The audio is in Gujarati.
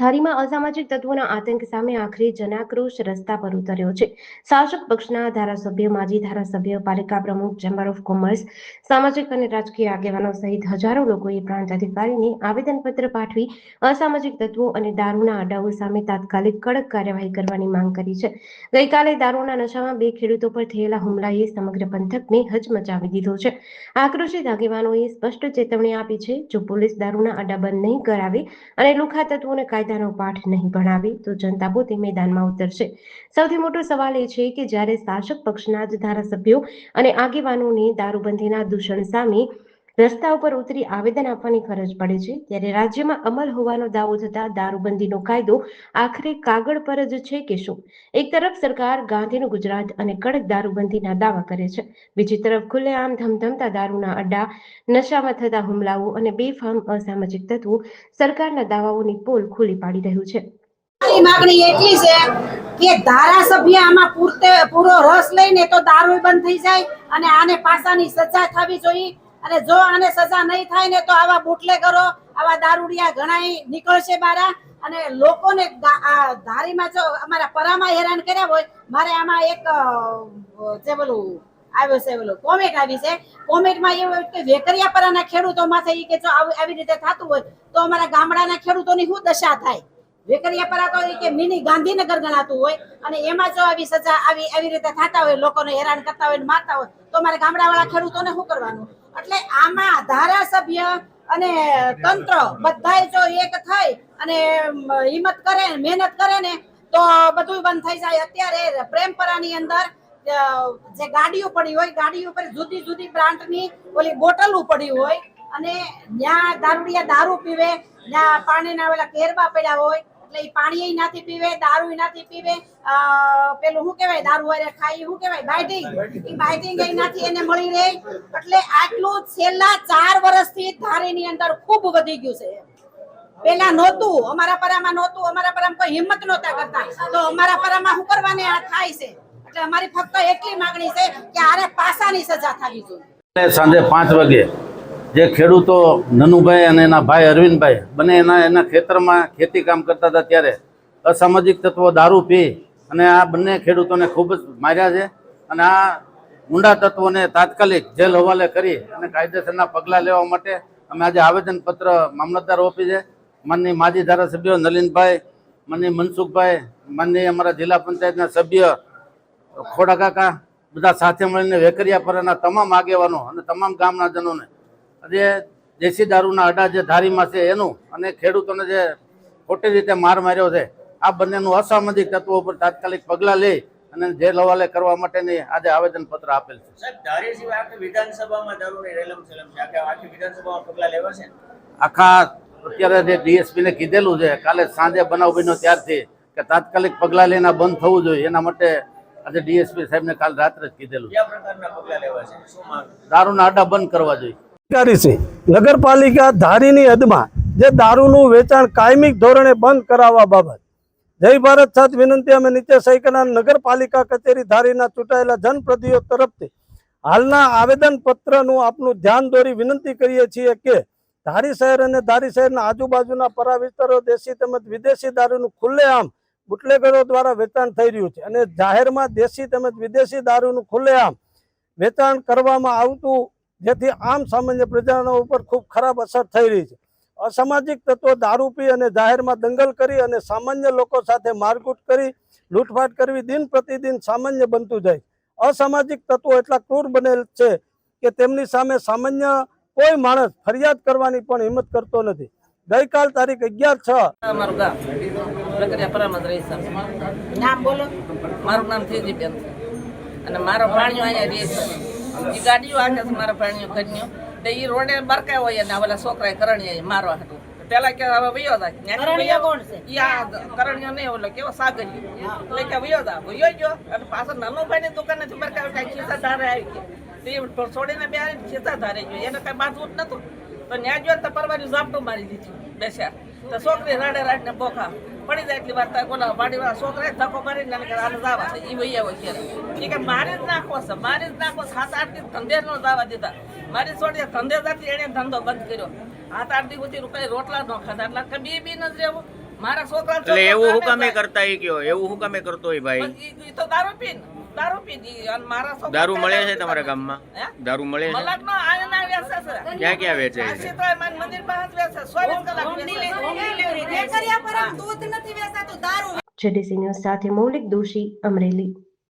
ધારીમાં અસામાજિક તત્વોના આતંક સામે આખરે જનાક્રોશ રસ્તા પર ઉતર્યો છે. શાસક પક્ષના ધારાસભ્ય, માજી ધારાસભ્ય, પાલિકા પ્રમુખ, ચેમ્બર ઓફ કોમર્સ, સામાજિક અને રાજકીય આગેવાનો સહિત હજારો લોકોએ પ્રાંત અધિકારીને આવેદનપત્ર પાઠવી અસામાજિક તત્વો અને દારૂના અડ્ડાઓ સામે તાત્કાલિક કડક કાર્યવાહી કરવાની માંગ કરી છે. ગઈકાલે દારૂના નશામાં બે ખેડૂતો પર થયેલા હુમલાએ સમગ્ર પંથકને હચમચાવી દીધો છે. આક્રોશિત આગેવાનોએ સ્પષ્ટ ચેતવણી આપી છે, જો પોલીસ દારૂના અડ્ડા બંધ નહીં કરાવે અને લુખ્ખા તત્વોને કાયદાનો પાઠ નહીં ભણાવે તો જનતા પોતે મેદાનમાં ઉતરશે. સૌથી મોટો સવાલ એ છે કે જ્યારે શાસક પક્ષના જ ધારાસભ્યો અને આગેવાનોને દારૂબંધીના દૂષણ સામે રસ્તા ઉપર ઉતરી આવેદન આપવાની ફરજ પડે છે, ત્યારે રાજ્યમાં અમલ હોવાનો દાવો થતા દારૂબંધીનો કાયદો આખરે કાગળ પર જ છે કે શું? એક તરફ સરકાર ગાંધીનું ગુજરાત અને કડક દારૂબંધીના દાવા કરે છે, બીજી તરફ ખુલ્લેઆમ ધમધમતા દારૂના અડ્ડા, નશામાં થતા હુમલાઓ અને બેફામ અસામાજિક તત્વો સરકારના દાવાઓની પોલ ખુલ્લી પાડી રહ્યું છે. માગણી એટલી છે કે ધારાસભ્ય આમાં પૂરો રસ લઈને તો દારૂ બંધ થઈ જાય અને આને પાસાની સજા થવી જોઈએ. અને જો આને સજા નહીં થાય ને તો આવા બુટલેગરો, આવા દારૂડિયા ઘણાય નીકળશે બારા. અને લોકોને ધારીમાં જો અમારા પરામાં હેરાન કર્યા હોય, મારે આમાં એક જે બોલું આવ્યો છે, બોલો કોમેન્ટ આવી છે. કોમેન્ટમાં એવું કે વેકરિયાપરાના ખેડૂતો માથે કે જો આવી રીતે થતું હોય તો અમારા ગામડાના ખેડૂતોની શું દશા થાય? વેકરિયાપરા તો કે મિની ગાંધીનગર ગણાતું હોય અને એમાં જો આવી સજા આવી રીતે થતા હોય, લોકોને હેરાન કરતા હોય, મારતા હોય તો અમારા ગામડાવાળા ખેડૂતોને શું કરવાનું? એટલે આમાં ધારાસભ્ય અને તંત્ર બધાય જો એક થઈ અને હિંમત કરે, મહેનત કરે ને તો બધું બંધ થઈ જાય. અત્યારે પ્રેમપરાની અંદર જે ગાડીઓ પડી હોય, ગાડી ઉપર જુદી જુદી બ્રાન્ડની ઓલી બોટલો પડી હોય અને ત્યાં દારૂડિયા દારૂ પીવે, ત્યાં પાણીના ઓલા કેરબા પડ્યા હોય એટલે એ પાણી નથી પીવે, દારૂ નથી પીવે, પેલું શું કહેવાય દારૂ વાળે ખાઈ શું કહેવાય બાઇટિંગ, એ બાઇટિંગ નથી એને મળી રહે. એટલે આટલું છેલ્લા 4 વર્ષથી ધારીની અંદર ખૂબ વધી ગયું છે. પેલા નહોતું, અમારા પરામાં નહોતું, અમારા પરામાં કોઈ હિંમત નહોતા કરતા, તો અમારા પરામાં શું કરવાને આ થાય છે. એટલે અમારી ફક્ત એટલી માંગણી છે કે આને પાસાની સજા થવી જોઈએ. સાંજે 5 વાગે જે ખેડૂતો નનુભાઈ અને એના ભાઈ અરવિંદભાઈ બંને એના ખેતરમાં ખેતી કામ કરતા હતા, ત્યારે અસામાજિક તત્વો દારૂ પી અને આ બંને ખેડૂતોને ખૂબ જ માર્યા છે. અને આ ઊંડા તત્વોને તાત્કાલિક જેલ હવાલે કરી અને કાયદેસરના પગલાં લેવા માટે અમે આજે આવેદનપત્ર મામલતદાર ઓફિસે માનનીય માજી ધારાસભ્યો નલિનભાઈ, માનનીય મનસુખભાઈ, માનનીય અમારા જિલ્લા પંચાયતના સભ્ય ખોડા કાકા બધા સાથે મળીને વેકરિયાપરાના તમામ આગેવાનો અને તમામ ગામના જનોને જે દેશી દારૂના અડ્ડા જે ધારીમાં છે એનું અને ખેડૂતોને જે ખોટી રીતે માર માર્યો છે, આ બંનેનું અસામાજિક તત્વો ઉપર તાત્કાલિક પગલાં લઈ અને જેલ હવાલે કરવા માટેની આજે આવેદનપત્ર આપેલ છે. સાહેબ, ધારી સિવાય આખી વિધાનસભામાં દારૂની રેલમ ચલમ છે, આખી વિધાનસભામાં પગલાં લેવાશે. આખા અત્યારે જે ડીએસપીને કીધેલું છે, કાલે સાંજે બનાવ બન્યો ત્યારથી કે તાત્કાલિક પગલાં લઈને બંધ થવું જોઈએ, એના માટે આજે ડીએસપી સાહેબને કાલ રાત્રે જ કીધેલું. કયા પ્રકારના પગલાં લેવાશે, શું માંગ? દારૂના અડ્ડા બંધ કરવા જોઈએ. નગરપાલિકા ધારીની હદમાં જે દારૂનું વેચાણ કાયમી ધોરણે બંધ કરાવવા બાબત જય ભારત સાથે વિનંતી અમે નીચે સહી કરનાર નગરપાલિકા કચેરી ધારીના ચૂંટાયેલા જનપ્રતિનિધિઓ તરફથી હાલના આવેદનપત્રનું આપનું ધ્યાન દોરી વિનંતી કરીએ છીએ કે ધારી શહેર અને ધારી શહેરના આજુબાજુના પરા વિસ્તારો દેશી તેમજ વિદેશી દારૂનું ખુલ્લેઆમ બુટલેગરો દ્વારા વેચાણ થઈ રહ્યું છે અને જાહેરમાં દેશી તેમજ વિદેશી દારૂનું ખુલ્લેઆમ વેચાણ કરવામાં આવતું, જેથી આમ સામાન્ય પ્રજાના ઉપર ખૂબ ખરાબ અસર થઈ રહી છે. અસામાજિક તત્વો દારૂ પી અને જાહેરમાં દંગલ કરી અને સામાન્ય લોકો સાથે મારકૂટ કરી લૂંટફાટ કરવી દિન પ્રતિદિન સામાન્ય બનતું જાય. અસામાજિક તત્વો એટલા ક્રૂર બનેલ છે કે તેમની સામે સામાન્ય કોઈ માણસ ફરિયાદ કરવાની પણ હિંમત કરતો નથી. ગઈકાલ તારીખ 11/6 અમારું ગામ વેકરિયાપરામાં જ રહી છે. નામ બોલો. મારું નામ થેજીબેન છે અને મારો ભાણિયો અહીંયા રહે છે. એ ગાડીઓ આખે છે મારા ભાણિયો ઘરનો, તો એ રોડે બરકાય હોય અને ઓલા છોકરાએ કરણીએ મારવા હતું. પેલા કે હવે વયો જાય કોણ છે? કરણીયો નહીં, ઓલો કેવો સાગરિયો એટલે કે વયો ગયો અને પાછળ નાનો ભાઈ ની દુકાને થી બરકાય કઈ ખિસ્સા ધારે આવી ગયા, છોડીને બે ખિસ્સા ધારે ગયો, એને કઈ બાજુ જ નતું. તો ન્યા જો તો પરવાની ઝાપટું મારી દીધી બેસ્યા, તો છોકરી રાડે રાડને બોખા પડી જાય. એટલી વાર બોલા વાડીવાળા છોકરાએ ધક્કો મારીને આને જવા છે, એ વૈયા હોય ત્યારે એ કે મારી જ નાખો છે, મારી જ નાખો. 7-8 દિવસ ધંધે નો જવા દીધા, મારી છોડી ધંધે જતી એને ધંધો બંધ કર્યો. 7-8 દિવસ સુધી કઈ રોટલા ન ખાધા, એટલે બી ન જ રહેવું. મારા છોકરા એટલે એવું હું કામે કરતા ઈ કયો, એવું હું કામે કરતો હોય ભાઈ? તો દારૂ પીને અને મારા છોકરા દારૂ મળે છે તમારા ગામમાં? હે? દારૂ મળે છે? મલકનો આયના વેચે છે. ક્યાં ક્યાં વેચે આ છે? સીતોય માન મંદિર પાસે વેચે 24 કલાક વેચે. જેડીસી ન્યૂઝ સાથે મૌલિક દોશી, અમરેલી.